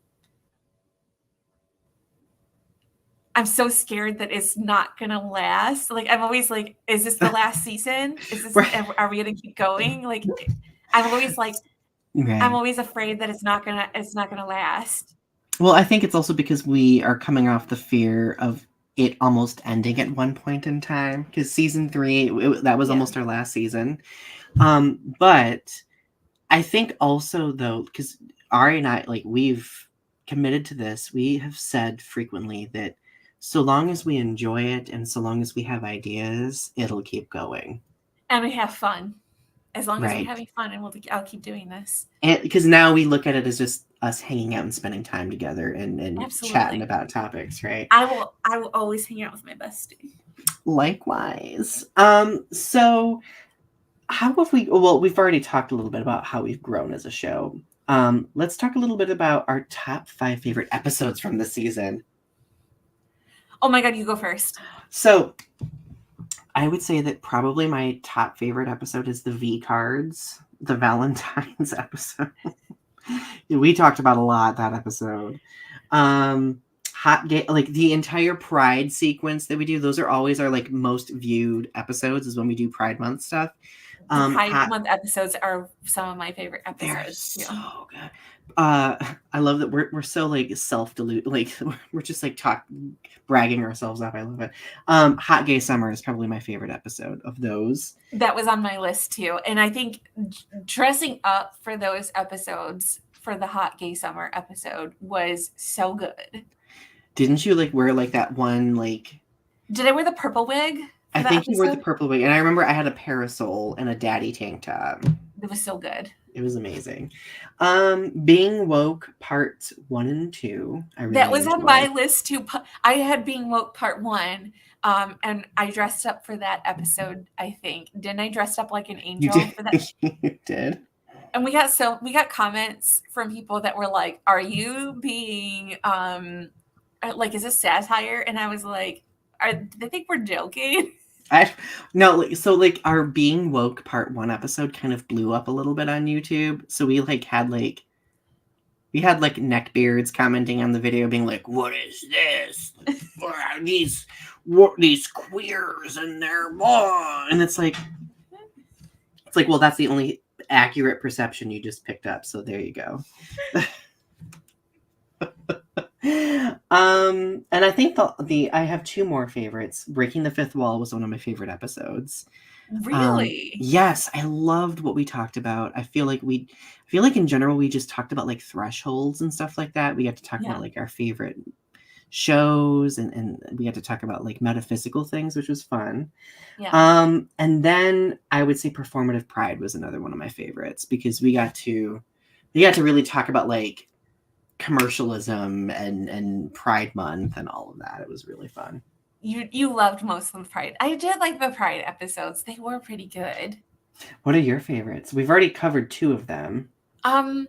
I'm so scared that it's not gonna last. Like I'm always like, is this the last season? Is this Right. are we gonna keep going? Like I'm always like I'm Right. always afraid that it's not gonna last. Well, I think it's also because we are coming off the fear of it almost ending at one point in time. Because season 3, that was Yeah. almost our last season. But I think also though, because Ari and I, like, we've committed to this. We have said frequently that so long as we enjoy it and so long as we have ideas, it'll keep going. And we have fun. As long as we're Right. having fun and I'll keep doing this. And because now we look at it as just us hanging out and spending time together and chatting Absolutely. about topics, right? I will always hang out with my bestie. Likewise. So how have we, well, we've already talked a little bit about how we've grown as a show. Let's talk a little bit about our top 5 favorite episodes from the season. Oh my god, you go first. So I would say that probably my top favorite episode is the V cards, the Valentine's episode. We talked about a lot that episode. Like the entire Pride sequence that we do, those are always our like most viewed episodes is when we do Pride Month stuff. The Pride Month episodes are some of my favorite episodes. They're so good. I love that we're so like self-deluded, like we're just like bragging ourselves up. I love it. Hot Gay Summer is probably my favorite episode of those. That was on my list too. And I think dressing up for those episodes for the Hot Gay Summer episode was so good. Didn't you like wear like that one like Did I wear the purple wig? I think you wore the purple wig, and I remember I had a parasol and a daddy tank top. It was so good. It was amazing. Being Woke Part 1 and 2. I really That was enjoyed. on my list too. I had Being Woke Part 1, and I dressed up for that episode, I think. Didn't I dress up like an angel for that? You did. And we got comments from people that were like, "Are you being like is this satire?" And I was like, they think we're joking? No, so like our Being Woke Part 1 episode kind of blew up a little bit on YouTube. So we had neckbeards commenting on the video being like, what is this? These queers and they're more, and it's like, well, that's the only accurate perception you just picked up. So there you go. And I think I have 2 more favorites. Breaking the Fifth Wall was one of my favorite episodes. Really? Yes, I loved what we talked about. I feel like in general we just talked about like thresholds and stuff like that. We got to talk about like our favorite shows and we got to talk about like metaphysical things, which was fun. Yeah. And then I would say Performative Pride was another one of my favorites because we got to really talk about like commercialism and Pride Month and all of that. It was really fun. You loved most of the Pride. I did like the Pride episodes. They were pretty good. What are your favorites? We've already covered 2 of them. I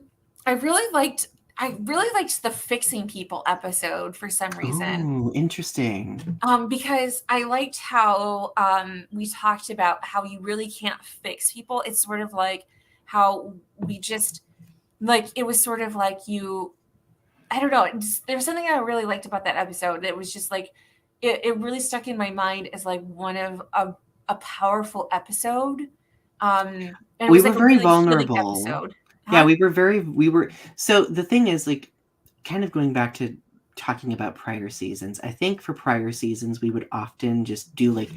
really liked the Fixing People episode for some reason. Oh, interesting. Because I liked how we talked about how you really can't fix people. It's sort of like how we just like it was sort of like I don't know. There was something I really liked about that episode. It was just like it really stuck in my mind as like one of a powerful episode. And it we was were like very a really vulnerable. Episode. Yeah, we were. So the thing is, like, kind of going back to talking about prior seasons. I think for prior seasons, we would often just do like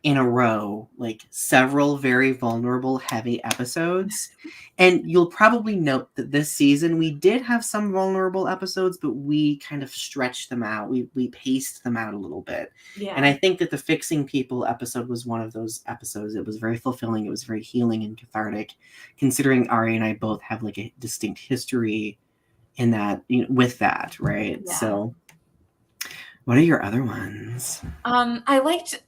in a row, like several very vulnerable, heavy episodes. And you'll probably note that this season we did have some vulnerable episodes, but we kind of stretched them out. We paced them out a little bit. Yeah. And I think that the Fixing People episode was one of those episodes. It was very fulfilling. It was very healing and cathartic, considering Ari and I both have like a distinct history in that, with that, right? Yeah. So What are your other ones? I liked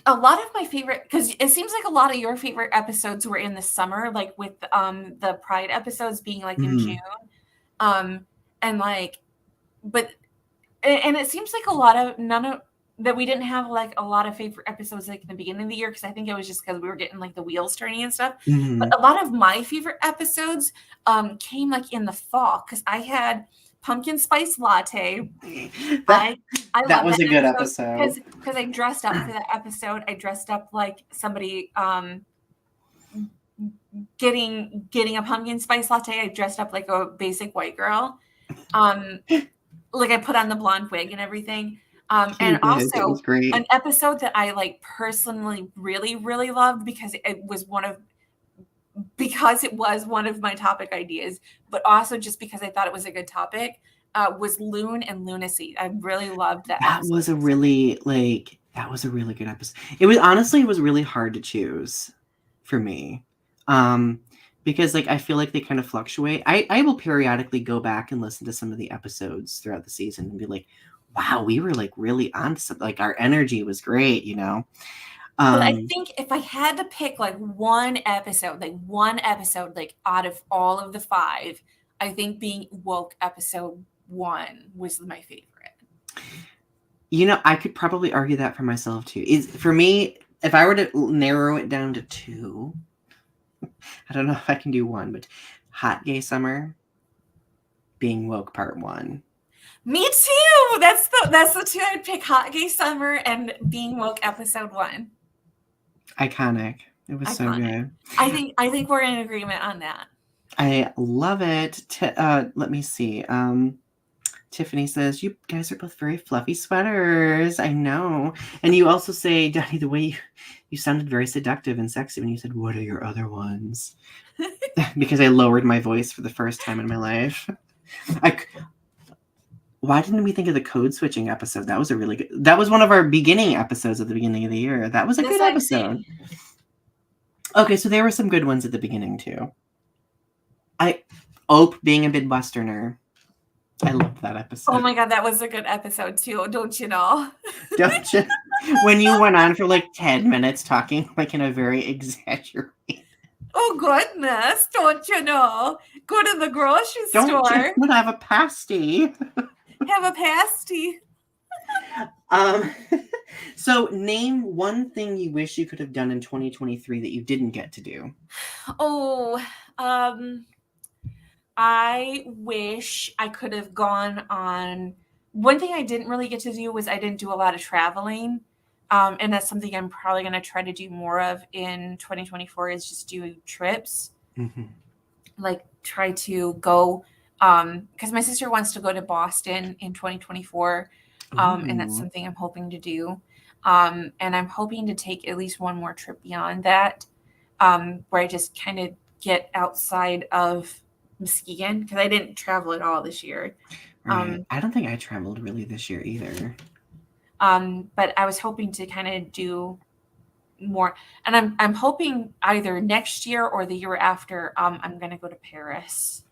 a lot of my favorite, because it seems like a lot of your favorite episodes were in the summer, like with the Pride episodes being like in June. And like, but and it seems like a lot of none of that we didn't have like a lot of favorite episodes like in the beginning of the year, because I think it was just because we were getting like the wheels turning and stuff. But a lot of my favorite episodes came like in the fall, because I had pumpkin spice latte. I That love was that a good episode. because I dressed up for that episode. I dressed up like somebody getting a pumpkin spice latte. I dressed up like a basic white girl. Like I put on the blonde wig and everything. And It also was great. an episode that I like personally really, really loved, because it was one of my topic ideas, but also just because I thought it was a good topic, was Loon and Lunacy. I really loved that That episode. was a really good episode. It was really hard to choose for me. Because like I feel like they kind of fluctuate. I will periodically go back and listen to some of the episodes throughout the season and be like, wow, we were like really on something. Like our energy was great, you know. But I think if I had to pick like one episode, like out of all of the 5, I think being woke episode 1 was my favorite. You know, I could probably argue that for myself too. For me, if I were to narrow it down to 2, I don't know if I can do 1, but Hot Gay Summer, Being Woke Part 1. Me too. That's the 2 I'd pick: Hot Gay Summer and Being Woke episode 1. Iconic. It was so good. I think we're in agreement on that. I love it. Let me see. Tiffany says, you guys are both very fluffy sweaters. I know. And you also say, Donny, the way you sounded very seductive and sexy when you said, what are your other ones? Because I lowered my voice for the first time in my life. Why didn't we think of the code switching episode? That was one of our beginning episodes at the beginning of the year. That was a good episode. Okay, so there were some good ones at the beginning too. Ope being a Midwesterner. I loved that episode. Oh my God, that was a good episode too. Don't you know? Don't you? When you went on for like 10 minutes talking like in a very exaggerated. Oh goodness, don't you know? Go to the grocery store. Don't have a pasty. Have a pasty. So name one thing you wish you could have done in 2023 that you didn't get to do. Oh, I wish I could have gone on. One thing I didn't really get to do was I didn't do a lot of traveling. And that's something I'm probably going to try to do more of in 2024, is just do trips. Mm-hmm. Like try to go, because my sister wants to go to Boston in 2024. And that's something I'm hoping to do. And I'm hoping to take at least one more trip beyond that, where I just kind of get outside of Muskegon, because I didn't travel at all this year. Right. I don't think I traveled really this year either. But I was hoping to kind of do more, and I'm hoping either next year or the year after, I'm going to go to Paris.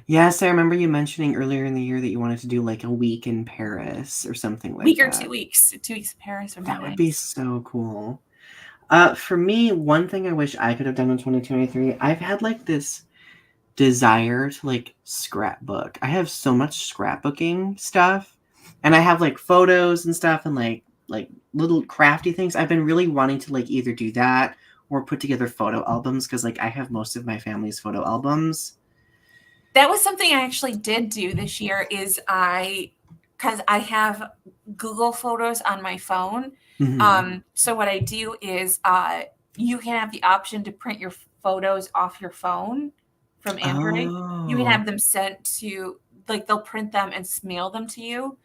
Yes, I remember you mentioning earlier in the year that you wanted to do like a week in Paris or something like that. 2 weeks. 2 weeks in Paris. That would be so cool. For me, one thing I wish I could have done in 2023, I've had like this desire to like scrapbook. I have so much scrapbooking stuff, and I have like photos and stuff and like little crafty things. I've been really wanting to like either do that or put together photo albums, because like I have most of my family's photo albums. That was something I actually did do this year, because I have Google Photos on my phone. Mm-hmm. So what I do is you can have the option to print your photos off your phone from Android. Oh. You can have them sent to, like, they'll print them and mail them to you.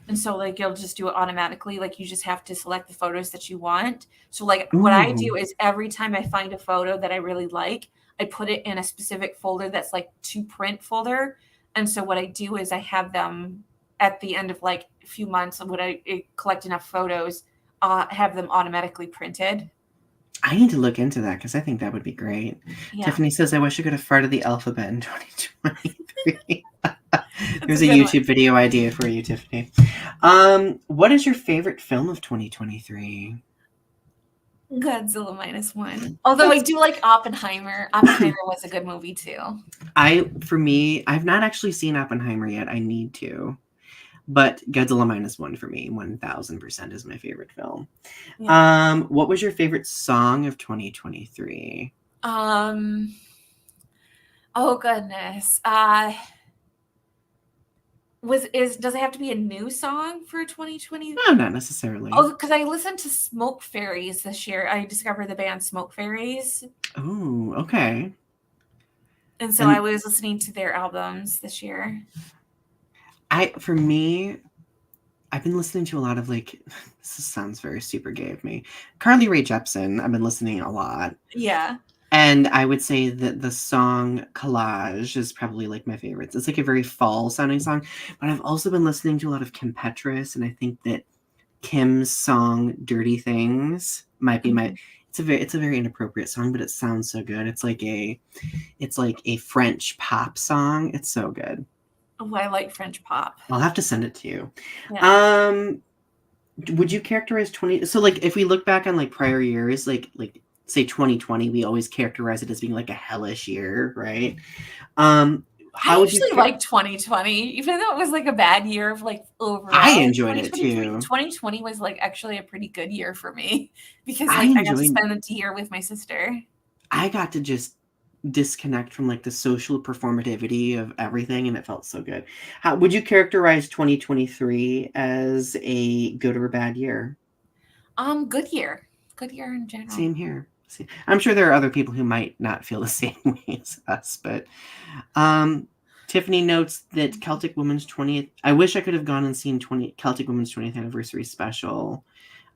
And so like you'll just do it automatically. Like you just have to select the photos that you want. So like what I do is every time I find a photo that I really like, I put it in a specific folder that's like to print folder. And so what I do is I have them at the end of like a few months, when I collect enough photos, have them automatically printed. I need to look into that, because I think that would be great. Yeah. Tiffany says, I wish I could have farted the alphabet in 2023. That's There's a a good one. YouTube video idea for you, Tiffany. What is your favorite film of 2023? Godzilla -1. Although I do like Oppenheimer. Oppenheimer was a good movie too. For me, I've not actually seen Oppenheimer yet. I need to. But Godzilla -1 for me, 1000% is my favorite film. Yeah. What was your favorite song of 2023? Oh goodness. Does it have to be a new song for 2020? No, not necessarily. Oh, because I listened to Smoke Fairies this year. I discovered the band Smoke Fairies. Oh, okay. And so I And was listening to their albums this year. for me, I've been listening to a lot of this sounds very super gay of me. Carly Rae Jepsen, I've been listening a lot. Yeah. And I would say that the song Collage is probably like my favorites. It's like a very fall sounding song, but I've also been listening to a lot of Kim Petras, and I think that Kim's song Dirty Things might be my it's a very inappropriate song, but it sounds so good. It's like a French pop song. It's so good. Oh, I like French pop. I'll have to send it to you. Yeah. Would you characterize 20 so like if we look back on like prior years, like say 2020, we always characterize it as being like a hellish year, right? How I would you usually like 2020, even though it was like a bad year of like overall. I enjoyed it too. 2020 was like actually a pretty good year for me because I like I got to enjoyed spend the year with my sister. I got to just disconnect from like the social performativity of everything, and it felt so good. How would you characterize 2023 as a good or bad year? Good year. Good year in general. Same here. I'm sure there are other people who might not feel the same way as us, but Tiffany notes that Celtic Woman's 20th. I wish I could have gone and seen Celtic Woman's 20th anniversary special.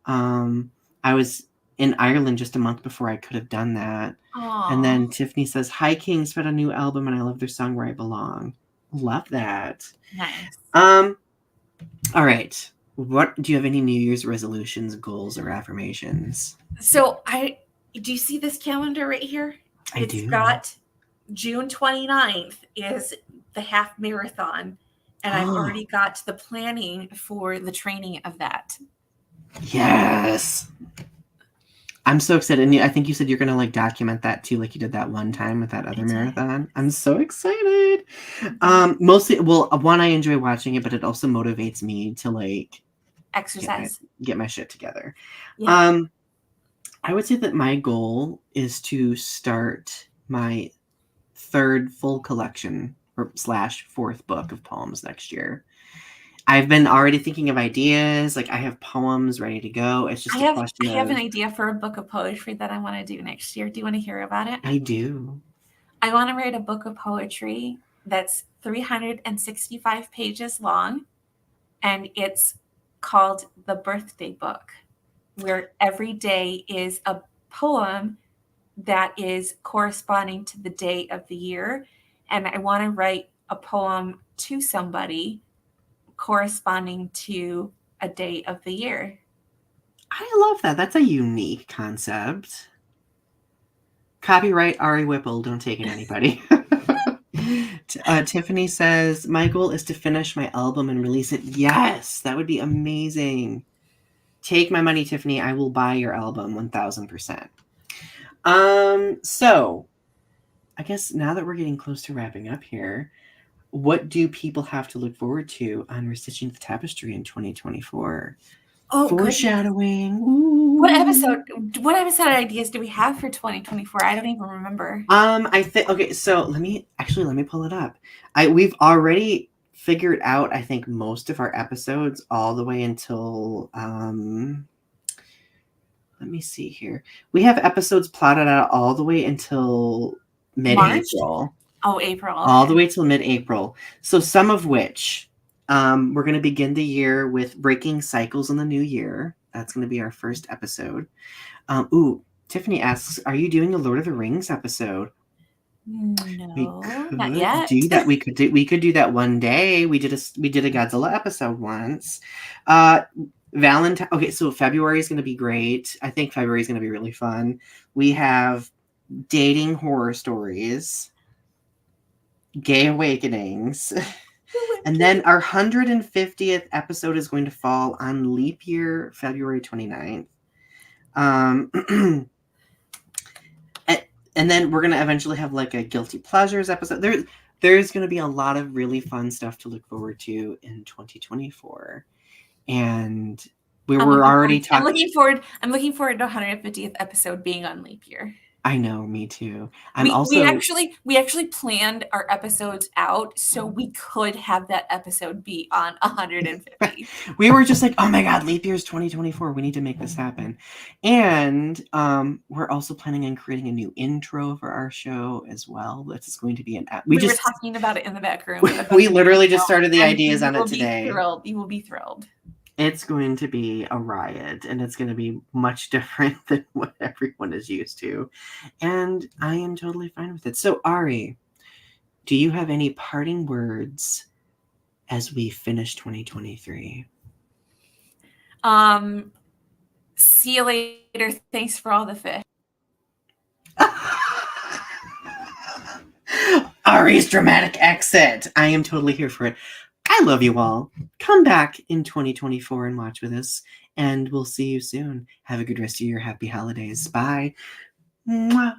I was in Ireland just a month before I could have done that. Aww. And then Tiffany says, Hi Kings put a new album and I love their song Where I Belong. Love that. Nice. All right. What do you have any New Year's resolutions, goals, or affirmations? So do you see this calendar right here? It's got June 29th is the half marathon. And I've already got the planning for the training of that. Yes. I'm so excited. And I think you said you're going to like document that too, like you did that one time with that other marathon. I'm so excited. Mostly, well, one, I enjoy watching it, but it also motivates me to like exercise, get my shit together. Yeah. I would say that my goal is to start my third full collection or / fourth book of poems next year. I've been already thinking of ideas. Like I have poems ready to go. It's just a question. I have an idea for a book of poetry that I want to do next year. Do you want to hear about it? I do. I want to write a book of poetry that's 365 pages long, and it's called The Birthday Book, where every day is a poem that is corresponding to the day of the year. And I want to write a poem to somebody corresponding to a day of the year. I love that. That's a unique concept. Copyright Ari Whipple. Don't take it, anybody. Tiffany says, my goal is to finish my album and release it. Yes, that would be amazing. Take my money, Tiffany. I will buy your album 1000%. So I guess now that we're getting close to wrapping up here, what do people have to look forward to on Restitching the Tapestry in 2024? Oh, foreshadowing. What episode ideas do we have for 2024? I don't even remember. I think okay, so let me pull it up. We've already figured out, I think, most of our episodes all the way until let me see here. We have episodes plotted out all the way until mid-April. Oh, April. Okay. All the way till mid-April. So some of which we're going to begin the year with Breaking Cycles in the New Year. That's going to be our first episode. Tiffany asks, are you doing a Lord of the Rings episode? No, not yet. Do that. We could do that one day. We did a Godzilla episode once. Valentine. Okay, so February is going to be great. I think February is going to be really fun. We have dating horror stories, gay awakenings, And then our 150th episode is going to fall on leap year, February 29th. And then we're going to eventually have like a guilty pleasures episode. There's going to be a lot of really fun stuff to look forward to in 2024. And we're already talking. I'm looking forward to 150th episode being on leap year. I know, me too. We actually planned our episodes out so we could have that episode be on 150. We were just like, oh my God, leap year's 2024. We need to make this happen. And we're also planning on creating a new intro for our show as well. This is going to be we were talking about it in the back room. We literally just started the ideas on it today. You will be thrilled. It's going to be a riot, and it's going to be much different than what everyone is used to. And I am totally fine with it. So, Ari, do you have any parting words as we finish 2023? See you later. Thanks for all the fish. Ari's dramatic exit. I am totally here for it. I love you all. Come back in 2024 and watch with us, and we'll see you soon. Have a good rest of your happy holidays. Bye. Mwah.